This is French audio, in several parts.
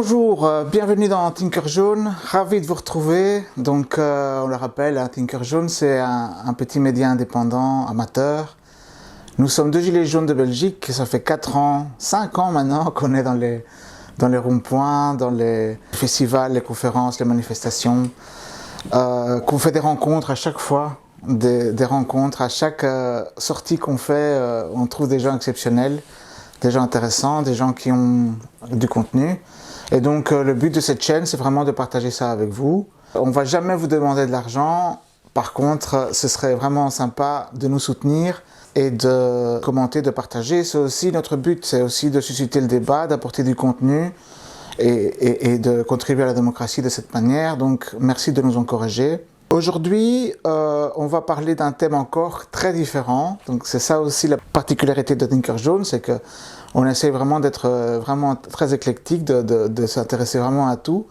Bonjour, bienvenue dans Tinker Jaune, ravi de vous retrouver. Donc on le rappelle, Tinker Jaune c'est un petit média indépendant, amateur. Nous sommes deux gilets jaunes de Belgique, ça fait 4 ans, 5 ans maintenant qu'on est dans les ronds-points, dans les festivals, les conférences, les manifestations, qu'on fait des rencontres à chaque fois, des rencontres à chaque sortie qu'on fait, on trouve des gens exceptionnels, des gens intéressants, des gens qui ont du contenu. Et donc le but de cette chaîne, c'est vraiment de partager ça avec vous. On ne va jamais vous demander de l'argent. Par contre, ce serait vraiment sympa de nous soutenir et de commenter, de partager. C'est aussi notre but, c'est aussi de susciter le débat, d'apporter du contenu et de contribuer à la démocratie de cette manière. Donc merci de nous encourager. Aujourd'hui, on va parler d'un thème encore très différent. Donc c'est ça aussi la particularité de Tinker Jaune, c'est que on essaie vraiment d'être vraiment très éclectique, de s'intéresser vraiment à tout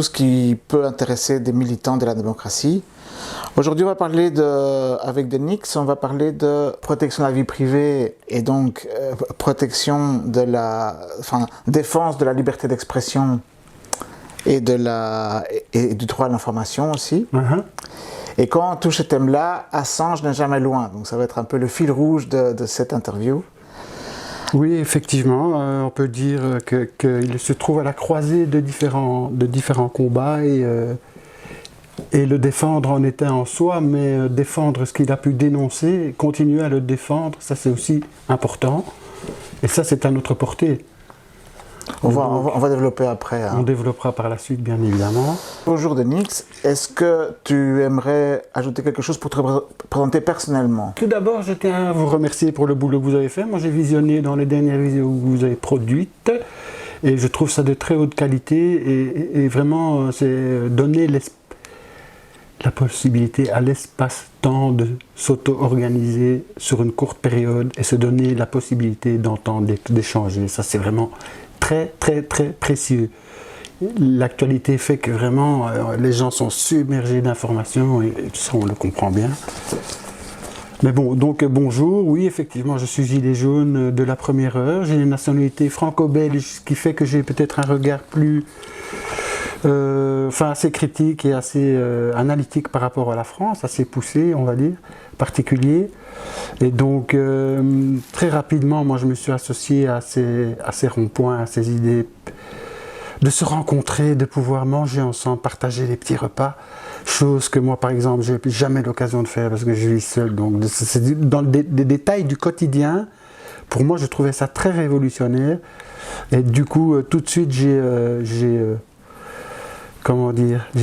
ce qui peut intéresser des militants de la démocratie. Aujourd'hui, on va parler avec Denix, on va parler de protection de la vie privée et donc protection défense de la liberté d'expression et du droit à l'information aussi. Et quand on touche ce thème-là, Assange n'est jamais loin. Donc ça va être un peu le fil rouge de cette interview. Oui, effectivement, on peut dire qu'il se trouve à la croisée de différents combats et le défendre en était en soi, mais défendre ce qu'il a pu dénoncer, continuer à le défendre, ça c'est aussi important. Et ça c'est à notre portée. On va développer après. On développera par la suite, bien évidemment. Bonjour Denix, est-ce que tu aimerais ajouter quelque chose pour te présenter personnellement? Tout d'abord, je tiens à vous remercier pour le boulot que vous avez fait. Moi, j'ai visionné dans les dernières vidéos que vous avez produites et je trouve ça de très haute qualité et vraiment, c'est donner la possibilité à l'espace-temps de s'auto-organiser sur une courte période et se donner la possibilité d'entendre, d'échanger. Ça, c'est vraiment très précieux. L'actualité fait que vraiment les gens sont submergés d'informations et ça on le comprend bien. Mais bon, donc bonjour, oui effectivement je suis gilet jaune de la première heure, j'ai une nationalité franco-belge, ce qui fait que j'ai peut-être un regard plus assez critique et assez analytique par rapport à la France, assez poussé on va dire, particulier. Et donc très rapidement moi je me suis associé à ces ronds-points, à ces idées de se rencontrer, de pouvoir manger ensemble, partager les petits repas, chose que moi par exemple j'ai jamais l'occasion de faire parce que je vis seul, donc c'est dans des détails du quotidien. Pour moi je trouvais ça très révolutionnaire et du coup tout de suite j'ai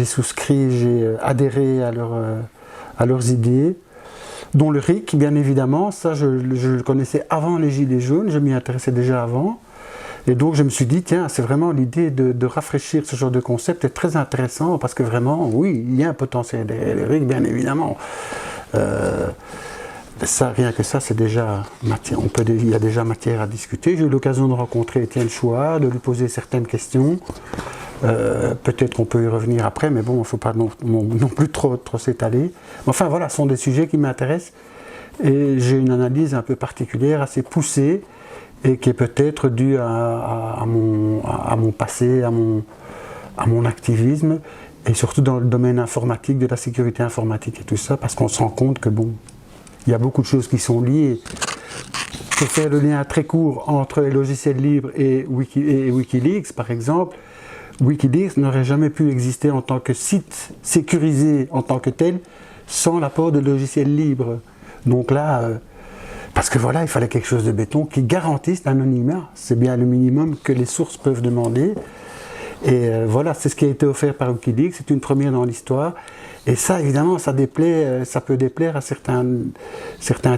souscrit, j'ai adhéré à leurs idées, dont le RIC bien évidemment, ça je le connaissais avant les Gilets jaunes, je m'y intéressais déjà avant. Et donc je me suis dit, tiens, c'est vraiment l'idée de rafraîchir ce genre de concept est très intéressant parce que vraiment, oui, il y a un potentiel derrière les RIC, bien évidemment. Ça, rien que ça, c'est déjà matière. Il y a déjà matière à discuter. J'ai eu l'occasion de rencontrer Étienne Chouard, de lui poser certaines questions. Peut-être qu'on peut y revenir après, mais bon, il ne faut pas non plus trop s'étaler. Enfin voilà, ce sont des sujets qui m'intéressent et j'ai une analyse un peu particulière, assez poussée, et qui est peut-être dû à mon passé, à mon activisme, et surtout dans le domaine informatique, de la sécurité informatique et tout ça, parce qu'on se rend compte que bon, il y a beaucoup de choses qui sont liées. Pour faire le lien très court entre les logiciels libres et Wikileaks, par exemple, Wikileaks n'aurait jamais pu exister en tant que site sécurisé en tant que tel, sans l'apport de logiciels libres. Donc là, parce que voilà, il fallait quelque chose de béton qui garantisse l'anonymat. C'est bien le minimum que les sources peuvent demander. Et voilà, c'est ce qui a été offert par Wikileaks. C'est une première dans l'histoire. Et ça, évidemment, ça peut déplaire à certains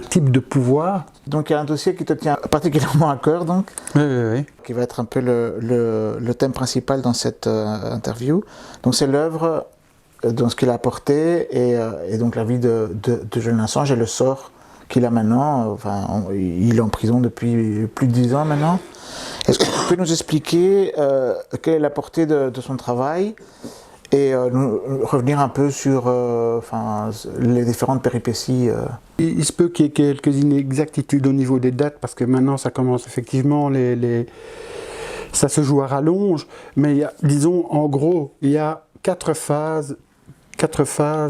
types de pouvoirs. Donc il y a un dossier qui te tient particulièrement à cœur, donc, Oui. qui va être un peu le thème principal dans cette interview. Donc c'est l'œuvre, ce qu'il a apporté, et donc la vie de Julian Assange et le sort qu'il a maintenant. Il est en prison depuis plus de 10 ans maintenant. Est-ce que tu peux nous expliquer quelle est la portée de son travail et revenir un peu sur les différentes péripéties Il se peut qu'il y ait quelques inexactitudes au niveau des dates, parce que maintenant ça commence effectivement, Ça se joue à rallonge, mais disons, en gros, il y a 4 phases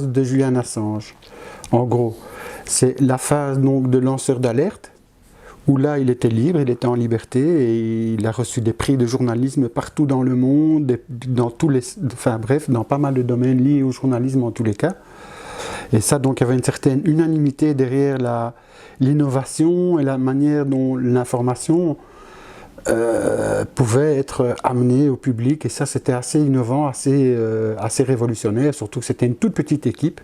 de Julian Assange. En gros, c'est la phase donc de lanceur d'alerte, où là il était libre, il était en liberté, et il a reçu des prix de journalisme partout dans le monde, dans dans pas mal de domaines liés au journalisme en tous les cas. Et ça, donc, il y avait une certaine unanimité derrière l'innovation et la manière dont l'information pouvait être amenée au public. Et ça, c'était assez innovant, assez révolutionnaire, surtout que c'était une toute petite équipe.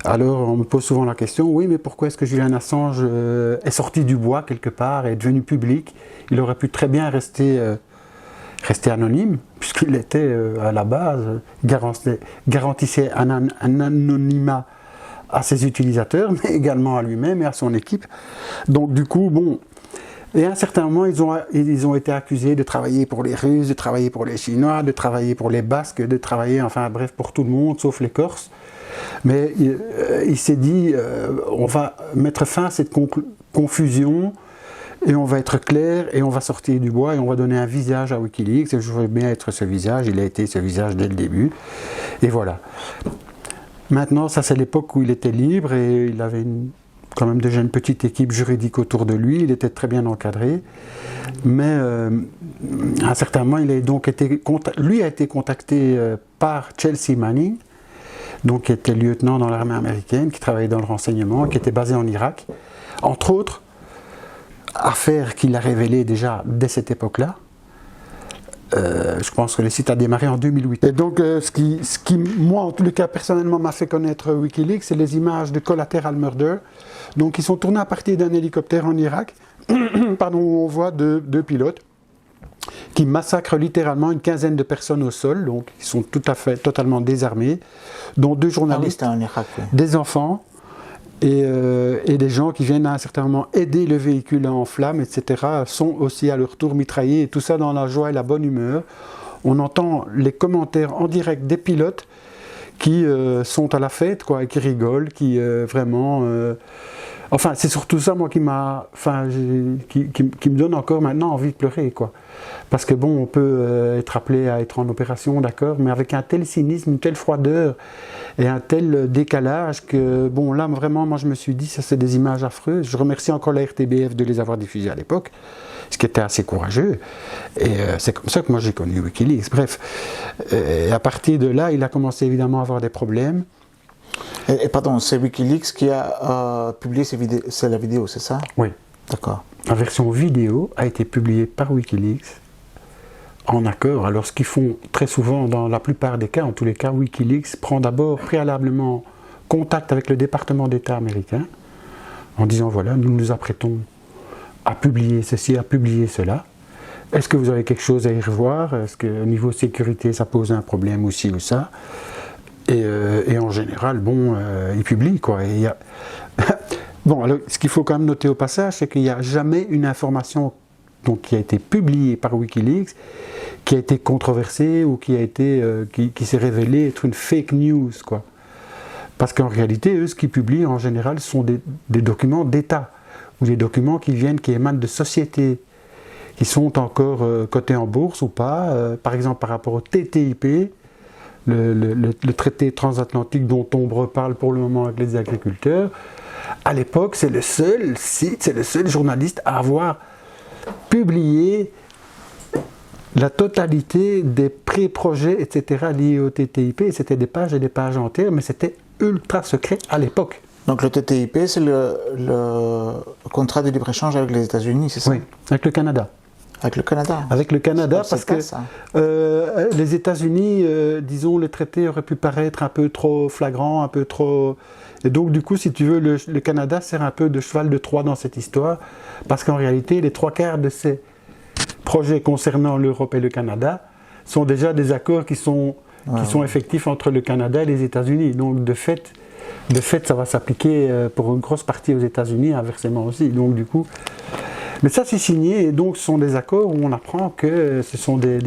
Alors, on me pose souvent la question, oui, mais pourquoi est-ce que Julian Assange est sorti du bois quelque part et est devenu public? Il aurait pu très bien rester anonyme, puisqu'il était à la base, garantissait un anonymat à ses utilisateurs, mais également à lui-même et à son équipe. Donc du coup, bon, et à un certain moment, ils ont été accusés de travailler pour les Russes, de travailler pour les Chinois, de travailler pour les Basques, de travailler, enfin bref, pour tout le monde, sauf les Corses. Mais il s'est dit, on va mettre fin à cette confusion, et on va être clair, et on va sortir du bois, et on va donner un visage à Wikileaks. Et je veux bien être ce visage, il a été ce visage dès le début. Et voilà. Maintenant, ça c'est l'époque où il était libre, et il avait quand même déjà une petite équipe juridique autour de lui, il était très bien encadré. Mais à un certain moment, lui a été contacté par Chelsea Manning, donc qui était lieutenant dans l'armée américaine, qui travaillait dans le renseignement, qui était basé en Irak. Entre autres, affaire qu'il a révélée déjà dès cette époque-là. Je pense que le site a démarré en 2008. Et donc, ce qui, moi, en tous les cas, personnellement, m'a fait connaître Wikileaks, c'est les images de Collateral Murder. Donc, ils sont tournés à partir d'un hélicoptère en Irak, pardon, où on voit deux pilotes qui massacrent littéralement une quinzaine de personnes au sol. Donc, ils sont totalement désarmés, dont 2 journalistes, en Irak, oui. Des enfants, et des gens qui viennent à un certain moment aider le véhicule en flammes, etc., sont aussi à leur tour mitraillés, et tout ça dans la joie et la bonne humeur. On entend les commentaires en direct des pilotes qui sont à la fête, quoi, et qui rigolent, qui vraiment... Enfin, c'est surtout ça, moi, qui me donne encore maintenant envie de pleurer, quoi. Parce que bon, on peut être appelé à être en opération, d'accord, mais avec un tel cynisme, une telle froideur et un tel décalage que, bon, là, vraiment, moi, je me suis dit, ça, c'est des images affreuses. Je remercie encore la RTBF de les avoir diffusées à l'époque, ce qui était assez courageux. Et c'est comme ça que moi, j'ai connu Wikileaks. Bref, et à partir de là, il a commencé évidemment à avoir des problèmes. Et pardon, c'est Wikileaks qui a publié la vidéo, c'est ça? Oui. D'accord. La version vidéo a été publiée par Wikileaks en accord. Alors ce qu'ils font très souvent, dans la plupart des cas, en tous les cas, Wikileaks prend d'abord préalablement contact avec le département d'État américain en disant voilà, nous nous apprêtons à publier ceci, à publier cela. Est-ce que vous avez quelque chose à y revoir? Est-ce qu'au niveau sécurité, ça pose un problème ou ci ou ça? Et en général, bon, ils publient, quoi. Et bon, alors, ce qu'il faut quand même noter au passage, c'est qu'il n'y a jamais une information donc, qui a été publiée par Wikileaks, qui a été controversée ou qui s'est révélée être une fake news, quoi. Parce qu'en réalité, eux, ce qu'ils publient en général sont des documents d'État, ou des documents qui émanent de sociétés, qui sont encore cotés en bourse ou pas. Par exemple, par rapport au TTIP, le traité transatlantique dont on reparle pour le moment avec les agriculteurs, à l'époque, c'est le seul site, c'est le seul journaliste à avoir publié la totalité des pré-projets, etc., liés au TTIP. C'était des pages et des pages entières, mais c'était ultra secret à l'époque. Donc le TTIP, c'est le contrat de libre-échange avec les États-Unis, c'est ça? Oui, avec le Canada. Avec le Canada. Avec le Canada, parce que les États-Unis, disons, le traité aurait pu paraître un peu trop flagrant, un peu trop... Et donc, du coup, si tu veux, le Canada sert un peu de cheval de Troie dans cette histoire, parce qu'en réalité, les 3/4 de ces projets concernant l'Europe et le Canada sont déjà des accords qui sont effectifs entre le Canada et les États-Unis. Donc, de fait, ça va s'appliquer pour une grosse partie aux États-Unis, inversement aussi. Donc, du coup... Mais ça, c'est signé, et donc ce sont des accords où on apprend que ce sont des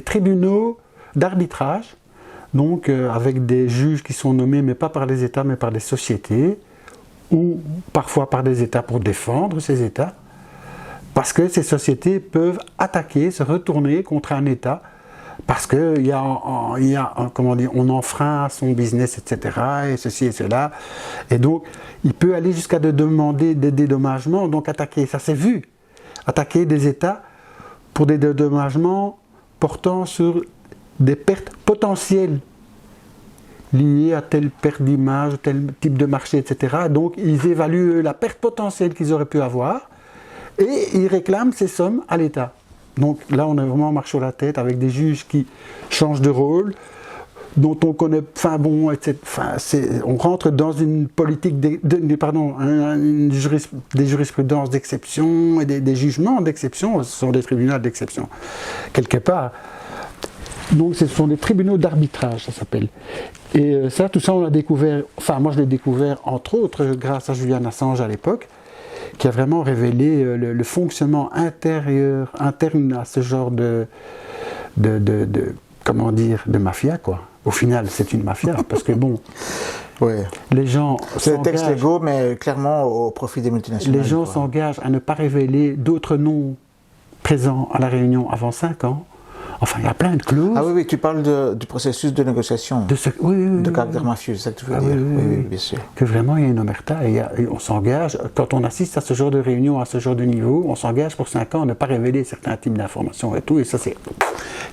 tribunaux d'arbitrage, donc avec des juges qui sont nommés, mais pas par les États, mais par des sociétés, ou parfois par des États pour défendre ces États. Parce que ces sociétés peuvent attaquer, se retourner contre un État, parce qu'il y a, comment dire, on enfreint son business, etc., et ceci et cela. Et donc, il peut aller jusqu'à de demander des dédommagements, donc attaquer, ça s'est vu, attaquer des États pour des dédommagements portant sur des pertes potentielles liées à telle perte d'image, tel type de marché, etc. Donc, ils évaluent la perte potentielle qu'ils auraient pu avoir, et ils réclament ces sommes à l'État. Donc là, on est vraiment marche sur la tête avec des juges qui changent de rôle, dont on connaît, etc. On rentre dans une politique, des jurisprudences d'exception et des jugements d'exception. Ce sont des tribunaux d'exception, quelque part. Donc ce sont des tribunaux d'arbitrage, ça s'appelle. Et ça, tout ça, on l'a découvert, moi je l'ai découvert entre autres grâce à Julian Assange à l'époque, qui a vraiment révélé le fonctionnement interne à ce genre de mafia, quoi. Au final, c'est une mafia, parce que bon, ouais. Les gens c'est des textes légaux, mais clairement au profit des multinationales. Les gens s'engagent à ne pas révéler d'autres noms présents à la réunion avant 5 ans. Enfin, il y a plein de clauses. Ah oui, tu parles du processus de négociation, de caractère mafieux, c'est ça que tu veux dire. Oui, bien sûr. Que vraiment, il y a une omerta et on s'engage, quand on assiste à ce genre de réunion, à ce genre de niveau, on s'engage pour 5 ans à ne pas révéler certains types d'informations et tout, et ça c'est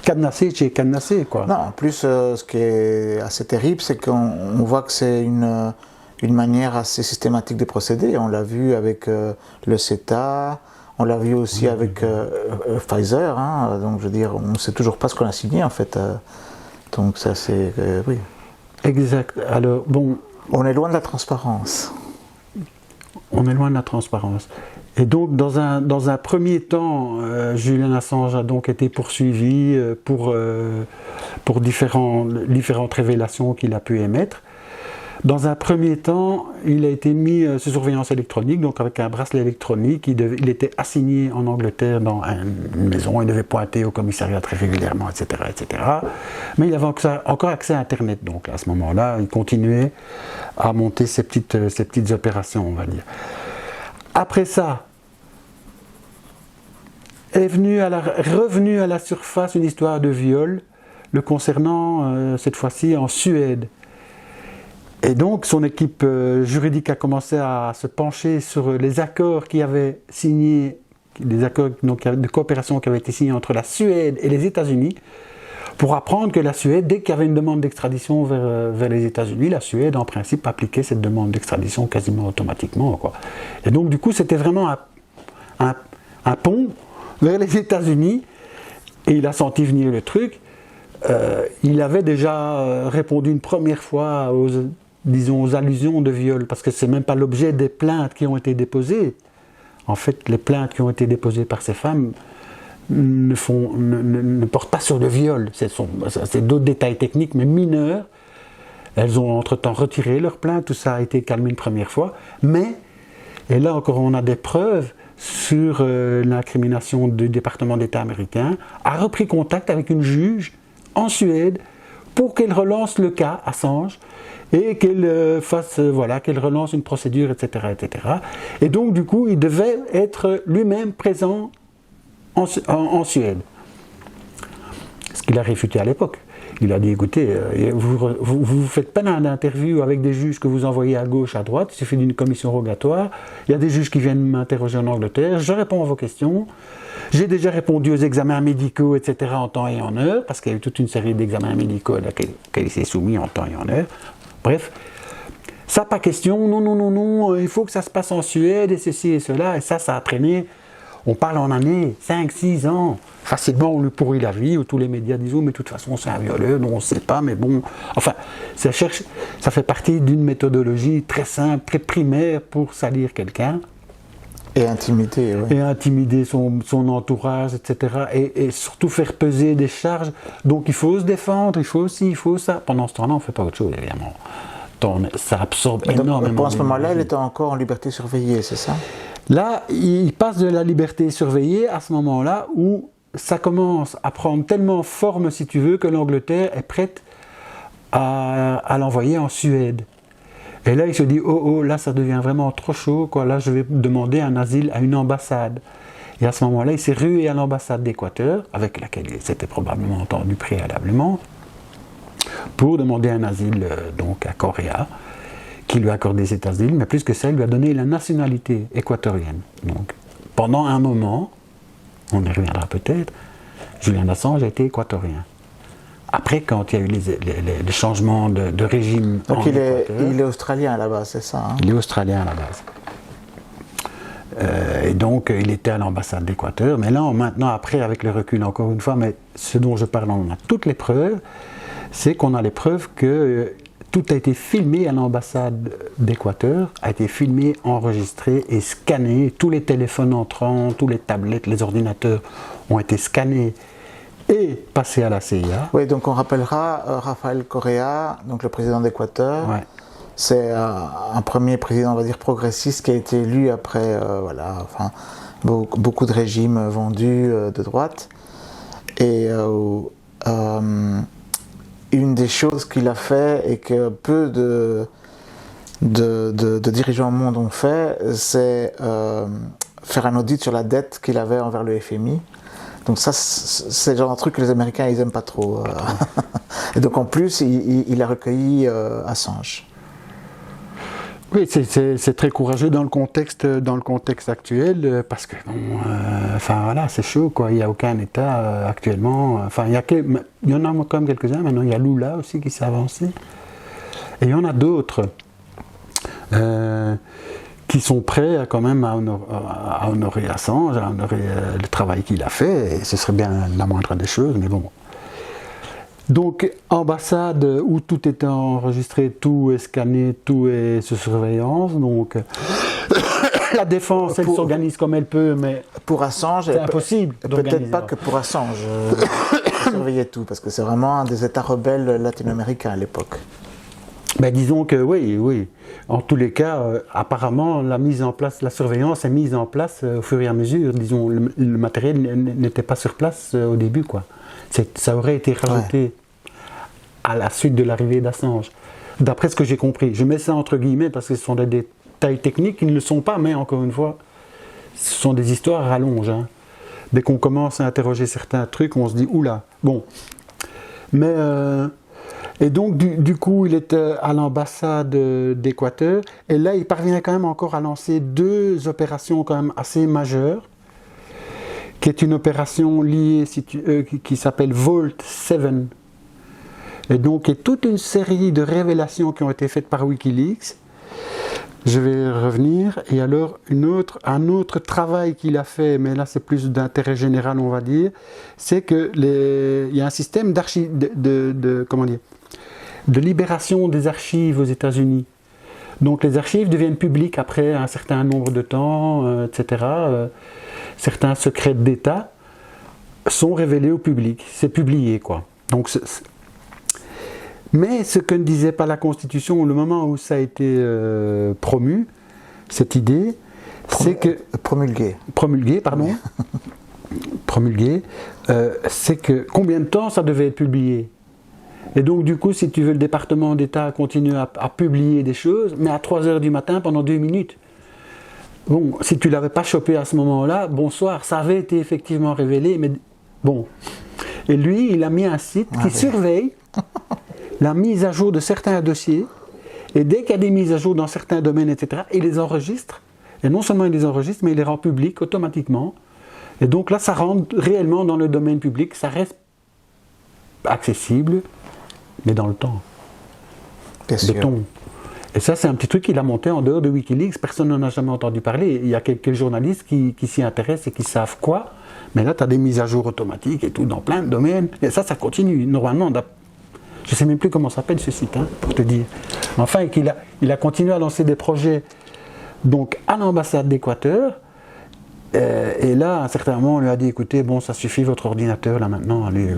cadenassé, quoi. Non, en plus, ce qui est assez terrible, c'est qu'on voit que c'est une manière assez systématique de procéder. On l'a vu avec le CETA. On l'a vu aussi avec Pfizer, donc je veux dire, on ne sait toujours pas ce qu'on a signé en fait. Donc ça c'est... oui. Exact. Alors bon... On est loin de la transparence. On est loin de la transparence. Et donc dans un premier temps, Julian Assange a donc été poursuivi pour différentes révélations qu'il a pu émettre. Dans un premier temps, il a été mis sous surveillance électronique, donc avec un bracelet électronique. Il était assigné en Angleterre dans une maison, il devait pointer au commissariat très régulièrement, etc., etc. Mais il avait encore accès à Internet, donc à ce moment-là, il continuait à monter ses petites opérations, on va dire. Après ça, est revenue à la surface une histoire de viol, le concernant cette fois-ci en Suède. Et donc son équipe juridique a commencé à se pencher sur les accords qui avaient signé, les accords de coopération qui avaient été signés entre la Suède et les États-Unis, pour apprendre que la Suède, dès qu'il y avait une demande d'extradition vers les États-Unis, la Suède en principe appliquait cette demande d'extradition quasiment automatiquement, quoi. Et donc du coup c'était vraiment un pont vers les États-Unis, et il a senti venir le truc. Il avait déjà répondu une première fois aux allusions de viol, parce que c'est même pas l'objet des plaintes qui ont été déposées. En fait, les plaintes qui ont été déposées par ces femmes ne portent pas sur le viol. C'est d'autres détails techniques, mais mineurs. Elles ont entre-temps retiré leurs plaintes, tout ça a été calmé une première fois. Mais, et là encore on a des preuves sur l'incrimination du département d'État américain, a repris contact avec une juge en Suède pour qu'elle relance le cas Assange et qu'elle qu'elle relance une procédure, etc., etc. Et donc du coup, il devait être lui-même présent en Suède. Ce qu'il a réfuté à l'époque. Il a dit, écoutez, vous faites pas d'interview avec des juges que vous envoyez à gauche, à droite, il suffit d'une commission rogatoire, il y a des juges qui viennent m'interroger en Angleterre, je réponds à vos questions, j'ai déjà répondu aux examens médicaux, etc., en temps et en heure, parce qu'il y a eu toute une série d'examens médicaux à laquelle il s'est soumis en temps et en heure. Bref, ça pas question, non, il faut que ça se passe en Suède, et ceci et cela, et ça a traîné. On parle en années, 5, 6 ans. Facilement, on lui pourrit la vie, où tous les médias disent, oh, mais de toute façon, c'est un violeur, non, on ne sait pas, mais bon. Enfin, ça fait partie d'une méthodologie très simple, très primaire pour salir quelqu'un. Et intimider, oui. Et intimider son entourage, etc. Et surtout faire peser des charges. Donc il faut se défendre, il faut ci, il faut ça. Pendant ce temps-là, on ne fait pas autre chose, évidemment. Ça absorbe énormément. Pour ce moment-là, elle était encore en liberté surveillée, c'est ça ? Là, il passe de la liberté surveillée à ce moment-là où ça commence à prendre tellement forme, si tu veux, que l'Angleterre est prête à l'envoyer en Suède. Et là, il se dit, oh, là, ça devient vraiment trop chaud, quoi. Là, je vais demander un asile à une ambassade. Et à ce moment-là, il s'est rué à l'ambassade d'Équateur, avec laquelle il s'était probablement entendu préalablement, pour demander un asile donc à Correa, qui lui a accordé cet asile, mais plus que ça, il lui a donné la nationalité équatorienne. Donc, pendant un moment, on y reviendra peut-être, Julian Assange a été équatorien. Après, quand il y a eu les changements de régime donc en il Équateur, est australien à la base, c'est ça, hein? il est australien à la base. Et donc, il était à l'ambassade d'Équateur. Mais là, maintenant, après, avec le recul, encore une fois, mais ce dont je parle, on a toutes les preuves, c'est qu'on a les preuves que tout a été filmé à l'ambassade d'Équateur, a été filmé, enregistré et scanné. Tous les téléphones entrants, tous les tablettes, les ordinateurs ont été scannés et passés à la CIA. Oui, donc on rappellera Rafael Correa, donc le président d'Équateur. Ouais. C'est un premier président, on va dire, progressiste qui a été élu après beaucoup de régimes vendus de droite. Et une des choses qu'il a fait et que peu de dirigeants au monde ont fait, c'est faire un audit sur la dette qu'il avait envers le FMI. Donc ça, c'est le genre de truc que les Américains, ils n'aiment pas trop. Et donc en plus, il a recueilli Assange. Oui, c'est très courageux dans le contexte actuel, parce que voilà, c'est chaud, quoi. Il n'y a aucun État actuellement. Il y en a quand même quelques-uns. Maintenant, il y a Lula aussi qui s'est avancé, et il y en a d'autres qui sont prêts quand même à honorer Assange, à honorer le travail qu'il a fait. Et ce serait bien la moindre des choses, mais bon. Donc, ambassade où tout est enregistré, tout est scanné, tout est sous surveillance. Donc, la défense, elle s'organise comme elle peut, mais pour Assange, c'est impossible. Peut-être pas que pour Assange, surveiller tout, parce que c'est vraiment un des États rebelles latino-américains à l'époque. Ben, disons que oui. En tous les cas, apparemment, la surveillance est mise en place au fur et à mesure. Disons, le matériel n'était pas sur place au début, quoi. Ça aurait été rajouté à la suite de l'arrivée d'Assange. D'après ce que j'ai compris, je mets ça entre guillemets parce que ce sont des détails techniques qui ne le sont pas, mais encore une fois, ce sont des histoires à rallonge. Hein. Dès qu'on commence à interroger certains trucs, on se dit oula, bon. Mais et donc du coup, il est à l'ambassade d'Équateur, et là, il parvient quand même encore à lancer 2 opérations quand même assez majeures, qui est une opération liée, qui s'appelle Vault 7. Et donc, il y a toute une série de révélations qui ont été faites par Wikileaks. Je vais revenir. Et alors, un autre travail qu'il a fait, mais là c'est plus d'intérêt général, on va dire, c'est qu'il y a un système de libération des archives aux États-Unis. Donc, les archives deviennent publiques après un certain nombre de temps, etc. Certains secrets d'État sont révélés au public. C'est publié, quoi. Donc, mais ce que ne disait pas la Constitution au moment où ça a été promu, cette idée, c'est que... Promulgué, c'est que combien de temps ça devait être publié. Et donc, du coup, si tu veux, le département d'État continue à publier des choses, mais à 3h du matin pendant 2 minutes. Bon, si tu ne l'avais pas chopé à ce moment-là, bonsoir, ça avait été effectivement révélé, mais bon. Et lui, il a mis un site qui surveille la mise à jour de certains dossiers, et dès qu'il y a des mises à jour dans certains domaines, etc., il les enregistre, et non seulement il les enregistre, mais il les rend publics automatiquement. Et donc là, ça rentre réellement dans le domaine public, ça reste accessible, mais dans le temps. Béton. Et ça, c'est un petit truc qu'il a monté en dehors de Wikileaks. Personne n'en a jamais entendu parler. Il y a quelques journalistes qui s'y intéressent et qui savent quoi. Mais là, tu as des mises à jour automatiques et tout dans plein de domaines. Et ça continue. Normalement, je ne sais même plus comment s'appelle ce site, pour te dire. Enfin, il a continué à lancer des projets donc, à l'ambassade d'Équateur. Et là, à un certain moment, on lui a dit, écoutez, bon, ça suffit, votre ordinateur, là, maintenant, allez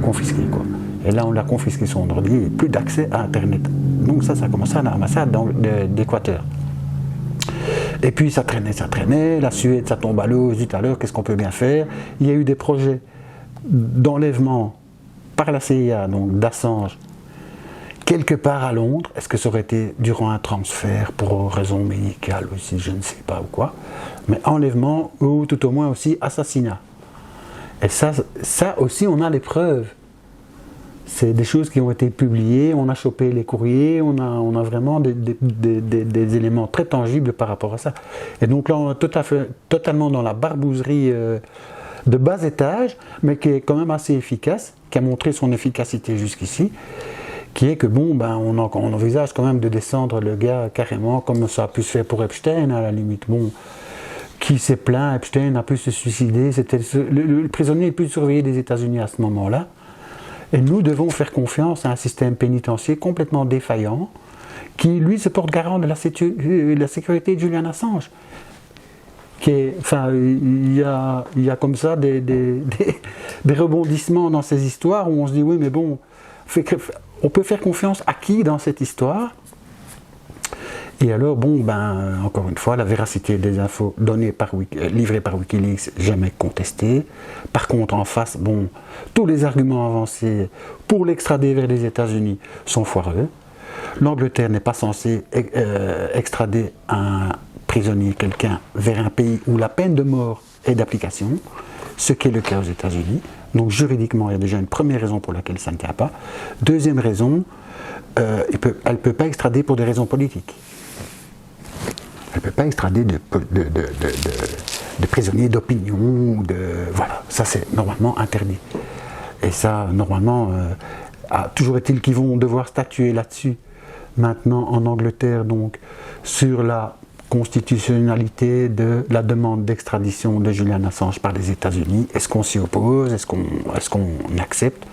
confisquer, quoi. Et là, on l'a confisqué son ordi, plus d'accès à Internet. Donc ça a commencé à l'ambassade d'Équateur. Et puis, ça traînait, la Suède, ça tombe à l'eau, je dis tout à l'heure, qu'est-ce qu'on peut bien faire? Il y a eu des projets d'enlèvement par la CIA, donc d'Assange, quelque part à Londres. Est-ce que ça aurait été durant un transfert pour raison médicale aussi, je ne sais pas ou quoi. Mais enlèvement ou tout au moins aussi assassinat. Et ça aussi, on a les preuves. C'est des choses qui ont été publiées, on a chopé les courriers, on a vraiment des éléments très tangibles par rapport à ça. Et donc là, on est totalement dans la barbouzerie de bas étage, mais qui est quand même assez efficace, qui a montré son efficacité jusqu'ici, qui est que bon, ben, on envisage quand même de descendre le gars carrément, comme ça a pu se faire pour Epstein, à la limite. Bon, qui s'est plaint, Epstein a pu se suicider, c'était le prisonnier le plus surveillé des États-Unis à ce moment-là. Et nous devons faire confiance à un système pénitentiaire complètement défaillant, qui lui se porte garant de la sécurité de Julian Assange. Enfin, il y a comme ça des rebondissements dans ces histoires où on se dit oui, mais bon, on peut faire confiance à qui dans cette histoire? Et alors, bon, ben, encore une fois, la véracité des infos livrées par Wikileaks, jamais contestée. Par contre, en face, bon, tous les arguments avancés pour l'extrader vers les États-Unis sont foireux. L'Angleterre n'est pas censée extrader un prisonnier, quelqu'un, vers un pays où la peine de mort est d'application, ce qui est le cas aux États-Unis. Donc juridiquement, il y a déjà une première raison pour laquelle ça ne tient pas. Deuxième raison, elle ne peut pas extrader pour des raisons politiques. Elle ne peut pas extrader de prisonniers d'opinion, voilà, ça c'est normalement interdit. Et ça, normalement, toujours est-il qu'ils vont devoir statuer là-dessus, maintenant en Angleterre, donc, sur la constitutionnalité de la demande d'extradition de Julian Assange par les États-Unis. Est-ce qu'on s'y oppose? Est-ce qu'on accepte?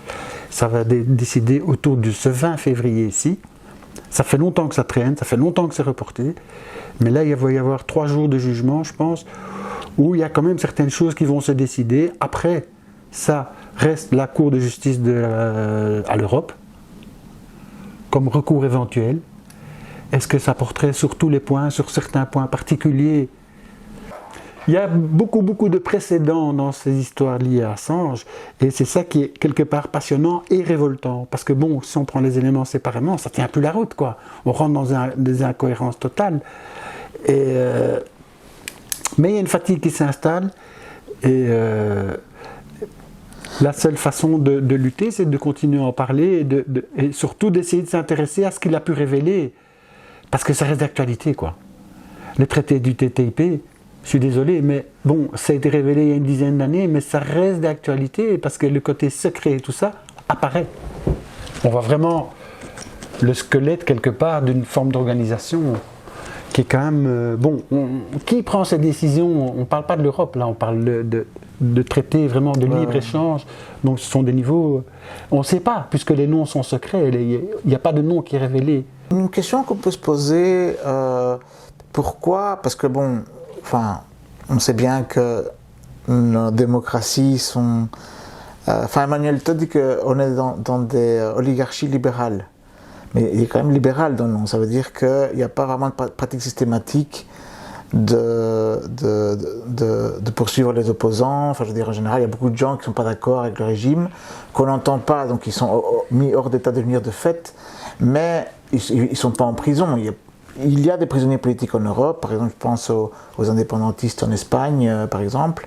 Ça va décider autour de ce 20 février-ci. Ça fait longtemps que ça traîne, ça fait longtemps que c'est reporté, mais là il va y avoir 3 jours de jugement, je pense, où il y a quand même certaines choses qui vont se décider. Après, ça reste la Cour de justice à l'Europe, comme recours éventuel. Est-ce que ça porterait sur tous les points, sur certains points particuliers? Il y a beaucoup de précédents dans ces histoires liées à Assange, et c'est ça qui est quelque part passionnant et révoltant, parce que bon, si on prend les éléments séparément, ça tient plus la route, quoi. On rentre dans des incohérences totales. Mais il y a une fatigue qui s'installe, et la seule façon de lutter, c'est de continuer à en parler, et surtout d'essayer de s'intéresser à ce qu'il a pu révéler, parce que ça reste d'actualité, quoi. Les traités du TTIP, je suis désolé, mais bon, ça a été révélé il y a une dizaine d'années, mais ça reste d'actualité parce que le côté secret et tout ça apparaît. On voit vraiment le squelette quelque part d'une forme d'organisation qui est quand même... qui prend ces décisions? On ne parle pas de l'Europe, là, on parle de traités vraiment de libre-échange. Donc ce sont des niveaux... On ne sait pas, puisque les noms sont secrets, il n'y a pas de nom qui est révélé. Une question qu'on peut se poser, pourquoi? Parce que bon... Enfin, on sait bien que nos démocraties sont... Emmanuel Todd dit qu'on est dans des oligarchies libérales. Mais il est quand même libéral dans le nom. Ça veut dire qu'il n'y a pas vraiment de pratique systématique de poursuivre les opposants. Enfin, je veux dire, en général, il y a beaucoup de gens qui ne sont pas d'accord avec le régime, qu'on n'entend pas, donc ils sont mis hors d'état de nuire de fait, mais ils ne sont pas en prison. Il y a des prisonniers politiques en Europe, par exemple, je pense aux indépendantistes en Espagne, par exemple,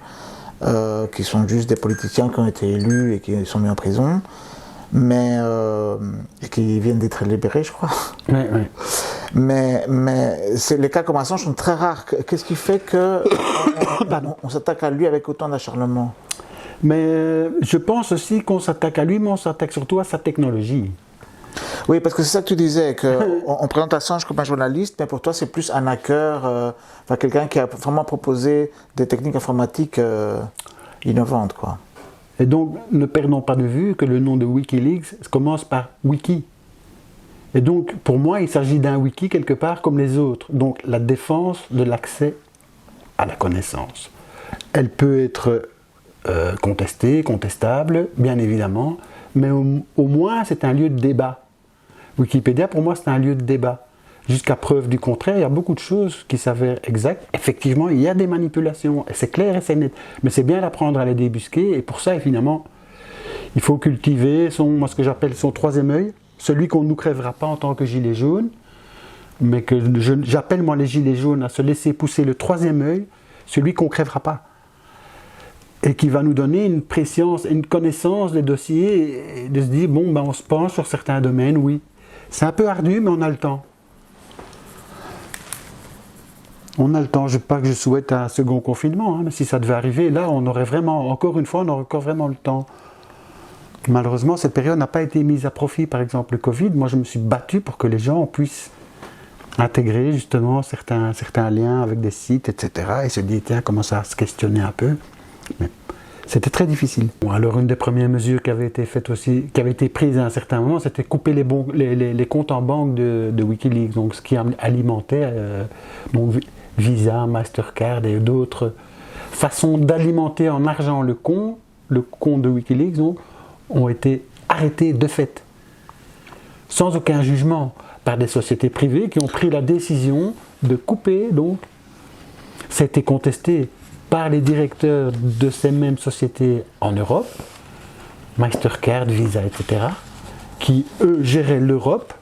qui sont juste des politiciens qui ont été élus et qui sont mis en prison, mais et qui viennent d'être libérés, je crois. Oui. Mais les cas comme Assange sont très rares. Qu'est-ce qui fait qu'on s'attaque à lui avec autant d'acharnement? Mais je pense aussi qu'on s'attaque à lui, mais on s'attaque surtout à sa technologie. Oui, parce que c'est ça que tu disais, qu'on présente Assange comme un journaliste, mais pour toi c'est plus un hacker, quelqu'un qui a vraiment proposé des techniques informatiques innovantes, quoi. Et donc, ne perdons pas de vue que le nom de Wikileaks commence par Wiki. Et donc, pour moi, il s'agit d'un wiki quelque part comme les autres. Donc, la défense de l'accès à la connaissance. Elle peut être contestée, contestable, bien évidemment, mais au moins c'est un lieu de débat. Wikipédia, pour moi, c'est un lieu de débat. Jusqu'à preuve du contraire, il y a beaucoup de choses qui s'avèrent exactes. Effectivement, il y a des manipulations, et c'est clair et c'est net. Mais c'est bien d'apprendre à les débusquer, et pour ça, évidemment, il faut cultiver ce que j'appelle son troisième œil, celui qu'on ne nous crèvera pas en tant que gilet jaune, mais que j'appelle moi les gilets jaunes à se laisser pousser le troisième œil, celui qu'on ne crèvera pas. Et qui va nous donner une préscience, une connaissance des dossiers, et de se dire, bon, ben, on se penche sur certains domaines, oui. C'est un peu ardu, mais on a le temps. On a le temps, je ne sais pas que je souhaite un second confinement, hein, mais si ça devait arriver, là, on aurait vraiment, encore une fois, on aurait encore vraiment le temps. Malheureusement, cette période n'a pas été mise à profit, par exemple le Covid. Moi, je me suis battu pour que les gens puissent intégrer justement certains liens avec des sites, etc. Et se dire, tiens, commencer à se questionner un peu. Mais c'était très difficile. Bon, alors, une des premières mesures qui avait été faite aussi, qui avait été prise à un certain moment, c'était couper les comptes en banque de Wikileaks, donc ce qui alimentait donc Visa, Mastercard et d'autres façons d'alimenter en argent le compte de Wikileaks, donc, ont été arrêtés de fait, sans aucun jugement, par des sociétés privées qui ont pris la décision de couper. Donc, ça a été contesté par les directeurs de ces mêmes sociétés en Europe, Mastercard, Visa, etc., qui, eux, géraient l'Europe,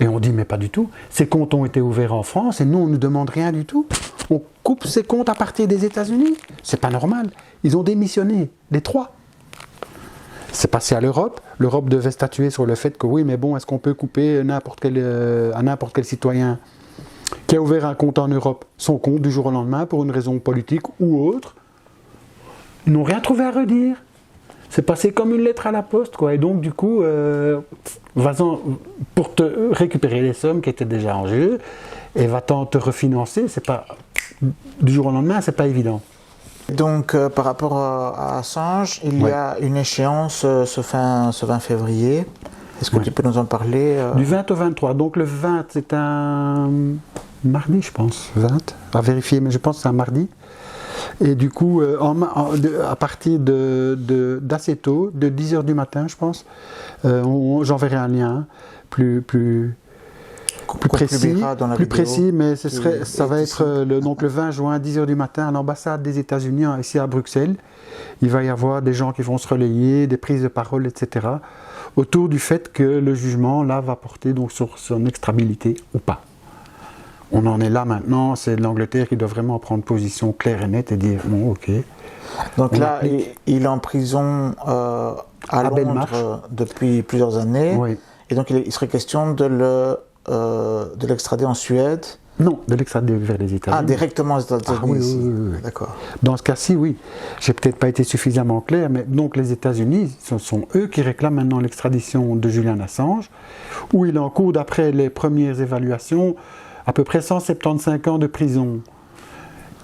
et on dit, mais pas du tout, ces comptes ont été ouverts en France, et nous, on ne demande rien du tout. On coupe ces comptes à partir des États-Unis. C'est pas normal. Ils ont démissionné, les trois. C'est passé à l'Europe. L'Europe devait statuer sur le fait que oui, mais bon, est-ce qu'on peut couper à n'importe quel citoyen qui a ouvert un compte en Europe son compte du jour au lendemain pour une raison politique ou autre? Ils n'ont rien trouvé à redire. C'est passé comme une lettre à la poste, quoi. Et donc, du coup, va-t'en pour te récupérer les sommes qui étaient déjà en jeu, et va-t'en te refinancer. C'est pas du jour au lendemain, c'est pas évident. Donc, par rapport à Assange, il y a une échéance ce 20 février. Est-ce que tu peux nous en parler Du 20 au 23. Donc, le 20, c'est un mardi, je pense. 20, à vérifier, mais je pense que c'est un mardi. Et du coup, à partir d'assez tôt, de 10h du matin, je pense, j'enverrai un lien plus précis, mais ça va être donc le 20 juin, 10h du matin, à l'ambassade des États-Unis, ici à Bruxelles. Il va y avoir des gens qui vont se relayer, des prises de parole, etc., autour du fait que le jugement, là, va porter donc sur son extrabilité ou pas. On en est là maintenant, c'est l'Angleterre qui doit vraiment prendre position claire et nette et dire bon, ok. Donc là, il est en prison à Londres depuis plusieurs années. Oui. Et donc il serait question de l'extrader en Suède. Non, de l'extrader vers les États-Unis. Ah, directement aux États-Unis. Oui. D'accord. Dans ce cas-ci, oui. J'ai peut-être pas été suffisamment clair, mais donc les États-Unis, ce sont eux qui réclament maintenant l'extradition de Julian Assange, où il est en cours, d'après les premières évaluations, à peu près 175 ans de prison.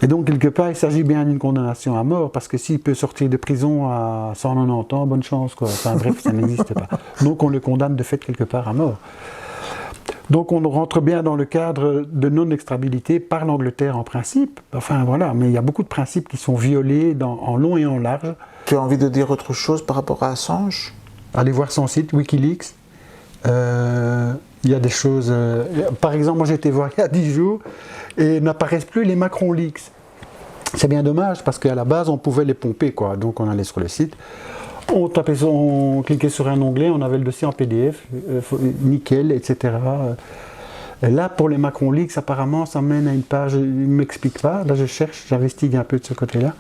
Et donc, quelque part, il s'agit bien d'une condamnation à mort, parce que s'il peut sortir de prison à 190 ans, bonne chance, quoi. Enfin bref, ça n'existe pas. Donc, on le condamne de fait quelque part à mort. Donc, on rentre bien dans le cadre de non-extrabilité par l'Angleterre en principe. Enfin, voilà, mais il y a beaucoup de principes qui sont violés en long et en large. Tu as envie de dire autre chose par rapport à Assange ? Allez voir son site, Wikileaks. Il y a des choses... par exemple, moi j'ai été voir il y a 10 jours et n'apparaissent plus les Macron Leaks. C'est bien dommage parce qu'à la base on pouvait les pomper, quoi. Donc on allait sur le site, on cliquait sur un onglet, on avait le dossier en PDF, nickel, etc. Et là pour les Macron Leaks, apparemment ça mène à une page, il ne m'explique pas, là je cherche, j'investigue un peu de ce côté-là.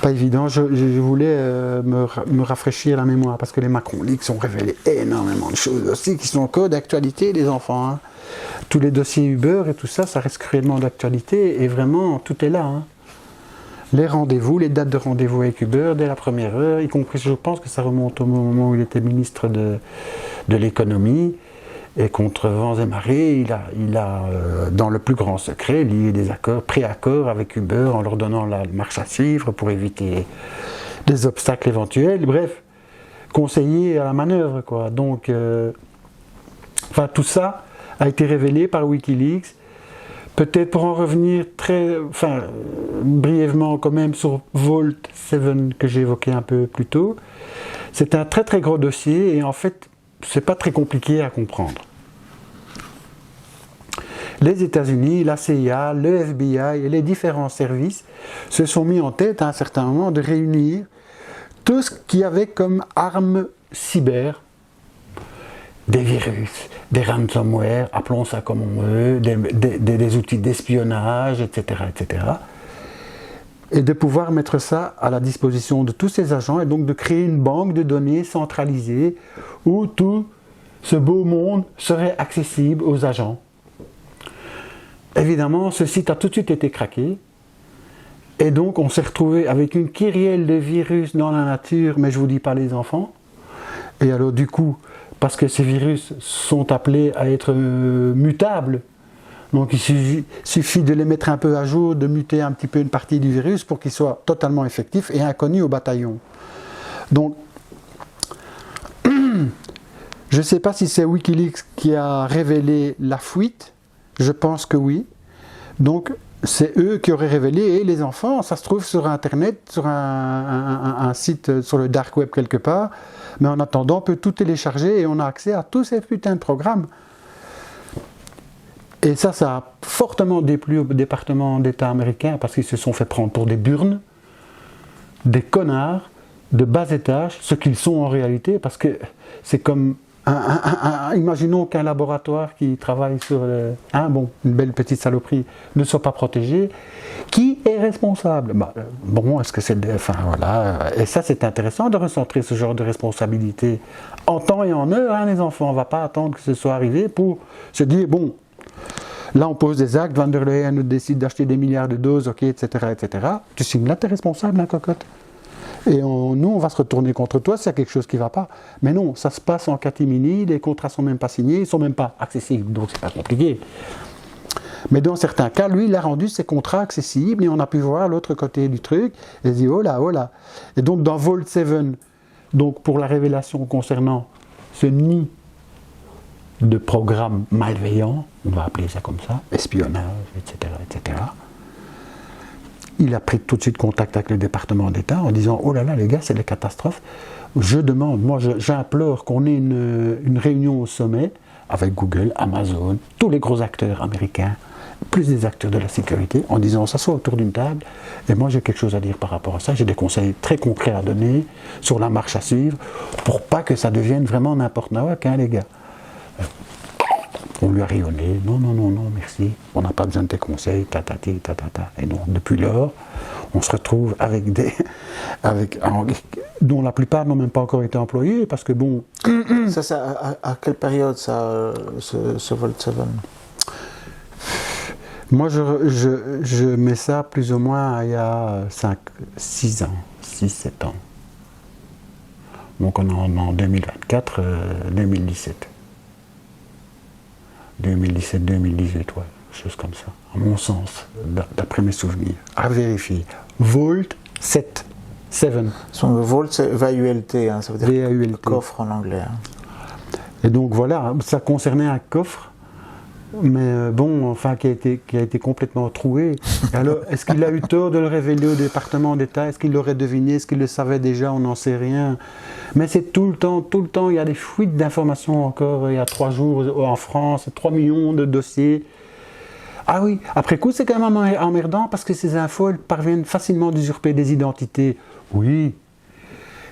Pas évident, je voulais me rafraîchir la mémoire parce que les Macron Leaks ont révélé énormément de choses aussi qui sont encore d'actualité, les enfants. Hein. Tous les dossiers Uber et tout ça, ça reste cruellement d'actualité et vraiment tout est là. Hein. Les rendez-vous, les dates de rendez-vous avec Uber dès la première heure, y compris, je pense que ça remonte au moment où il était ministre de l'économie. Et contre vents et marées, il a dans le plus grand secret, lié des accords, préaccords avec Uber en leur donnant la marche à suivre pour éviter des obstacles éventuels. Bref, conseiller à la manœuvre, quoi. Donc, tout ça a été révélé par Wikileaks. Peut-être pour en revenir brièvement quand même sur Vault 7 que j'ai évoqué un peu plus tôt. C'est un très très gros dossier et en fait, c'est pas très compliqué à comprendre. Les États-Unis, la CIA, le FBI et les différents services se sont mis en tête à un certain moment de réunir tout ce qu'il y avait comme armes cyber, des virus, des ransomware, appelons ça comme on veut, des outils d'espionnage, etc., etc. Et de pouvoir mettre ça à la disposition de tous ces agents et donc de créer une banque de données centralisée où tout ce beau monde serait accessible aux agents. Évidemment, ce site a tout de suite été craqué et donc on s'est retrouvé avec une kyrielle de virus dans la nature, mais je ne vous dis pas les enfants. Et alors du coup, parce que ces virus sont appelés à être mutables, donc il suffit de les mettre un peu à jour, de muter un petit peu une partie du virus pour qu'il soit totalement effectif et inconnu au bataillon. Donc, je ne sais pas si c'est Wikileaks qui a révélé la fuite, je pense que oui. Donc, c'est eux qui auraient révélé, et les enfants, ça se trouve sur Internet, sur un site, sur le dark web quelque part, mais en attendant, on peut tout télécharger et on a accès à tous ces putains de programmes. Et ça a fortement déplu au département d'État américain parce qu'ils se sont fait prendre pour des burnes, des connards de bas étage, ce qu'ils sont en réalité, parce que c'est comme, imaginons qu'un laboratoire qui travaille sur une belle petite saloperie ne soit pas protégé. Qui est responsable? Bon, est-ce que c'est... Enfin, voilà. Et ça, c'est intéressant de recentrer ce genre de responsabilité en temps et en heure, hein, les enfants. On ne va pas attendre que ce soit arrivé pour se dire, bon, là, on pose des actes, Van der Leyen nous décide d'acheter des milliards de doses, ok, etc., etc. Tu signes là, tu es responsable, la cocotte. Et nous, on va se retourner contre toi s'il y a quelque chose qui ne va pas. Mais non, ça se passe en catimini, les contrats ne sont même pas signés, ils ne sont même pas accessibles, donc c'est pas compliqué. Mais dans certains cas, lui, il a rendu ses contrats accessibles et on a pu voir l'autre côté du truc et il dit oh là, oh là. Et donc dans Vault 7, donc pour la révélation concernant ce nid de programmes malveillants, on va appeler ça comme ça, espionnage, etc., etc., il a pris tout de suite contact avec le département d'État en disant oh là là les gars, c'est des catastrophes. Je demande, moi j'implore qu'on ait une réunion au sommet avec Google, Amazon, tous les gros acteurs américains, plus des acteurs de la sécurité, en disant on s'assoit autour d'une table, et moi j'ai quelque chose à dire par rapport à ça, j'ai des conseils très concrets à donner sur la marche à suivre, pour pas que ça devienne vraiment n'importe quoi, hein, les gars. On lui a rayonné, non, merci, on n'a pas besoin de tes conseils, tatati, tatata. Et donc depuis lors, on se retrouve avec dont la plupart n'ont même pas encore été employés, parce que bon... Ça à quelle période ça, ce Vault 7? Moi, je mets ça plus ou moins il y a 6 ans, 6-7 ans. Donc on est en 2024, 2017. 2017-2018, ouais, chose comme ça, à mon sens, d'après mes souvenirs. À vérifier. Vault 7. Son Vault, c'est VAULT, hein, ça veut dire VAULT. Coffre en anglais. Hein. Et donc voilà, ça concernait un coffre, mais bon, enfin, qui a été complètement troué. Alors, est-ce qu'il a eu tort de le révéler au département d'État? Est-ce qu'il l'aurait deviné? Est-ce qu'il le savait déjà? On n'en sait rien. Mais c'est tout le temps, il y a des fuites d'informations encore. Il y a 3 jours en France, 3 millions de dossiers. Ah oui, après coup, c'est quand même emmerdant parce que ces infos, elles parviennent facilement d'usurper des identités. Oui.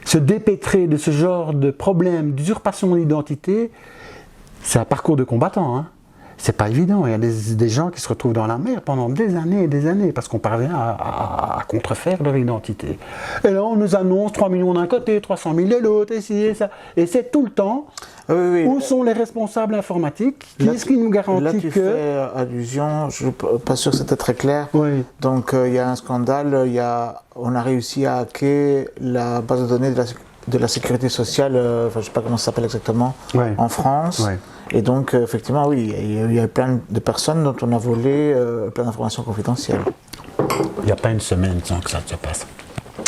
Se dépêtrer de ce genre de problème d'usurpation d'identité, c'est un parcours de combattant, hein. C'est pas évident, il y a des gens qui se retrouvent dans la mer pendant des années et des années parce qu'on parvient à contrefaire leur identité. Et là on nous annonce 3 millions d'un côté, 300 000 de l'autre, et ci et ça. Et c'est tout le temps, oui. Où sont les responsables informatiques? Qui est-ce qui nous garantit là, tu que... fais allusion, je ne suis pas sûr que c'était très clair. Oui. Donc il y a un scandale, on a réussi à hacker la base de données de la sécurité sociale, je ne sais pas comment ça s'appelle exactement, en France. Ouais. Et donc, effectivement, oui, il y a plein de personnes dont on a volé plein d'informations confidentielles. Il n'y a pas une semaine sans que ça se passe.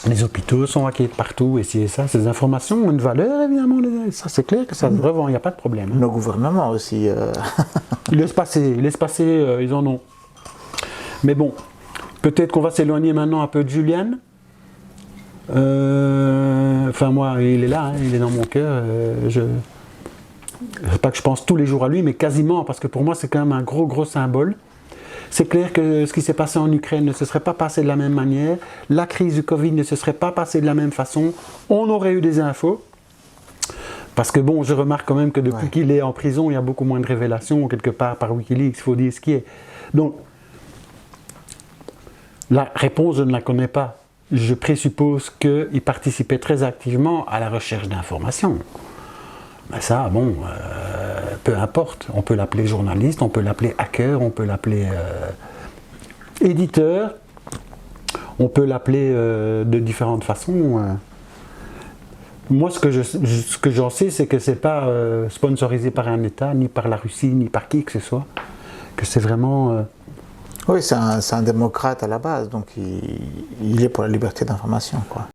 Les hôpitaux sont hackés partout, et si et ça, ces informations ont une valeur, évidemment. Ça, c'est clair que ça se revend, il n'y a pas de problème. Hein. Nos gouvernements aussi. Ils laissent passer, ils en ont. Mais bon, peut-être qu'on va s'éloigner maintenant un peu de Julian. Enfin, moi, il est là, hein, il est dans mon cœur. Pas que je pense tous les jours à lui, mais quasiment, parce que pour moi c'est quand même un gros symbole. C'est clair que ce qui s'est passé en Ukraine ne se serait pas passé de la même manière, la crise du Covid ne se serait pas passée de la même façon, on aurait eu des infos, Parce que bon, je remarque quand même que depuis qu'il est en prison, il y a beaucoup moins de révélations quelque part par Wikileaks, il faut dire ce qui est. Donc, la réponse, je ne la connais pas. Je présuppose qu'il participait très activement à la recherche d'informations. Mais ça, bon, peu importe. On peut l'appeler journaliste, on peut l'appeler hacker, on peut l'appeler éditeur, on peut l'appeler de différentes façons. Moi, ce que j'en sais, c'est que c'est pas sponsorisé par un État, ni par la Russie, ni par qui que ce soit. Que c'est vraiment... Oui, c'est un démocrate à la base, donc il est pour la liberté d'information, quoi.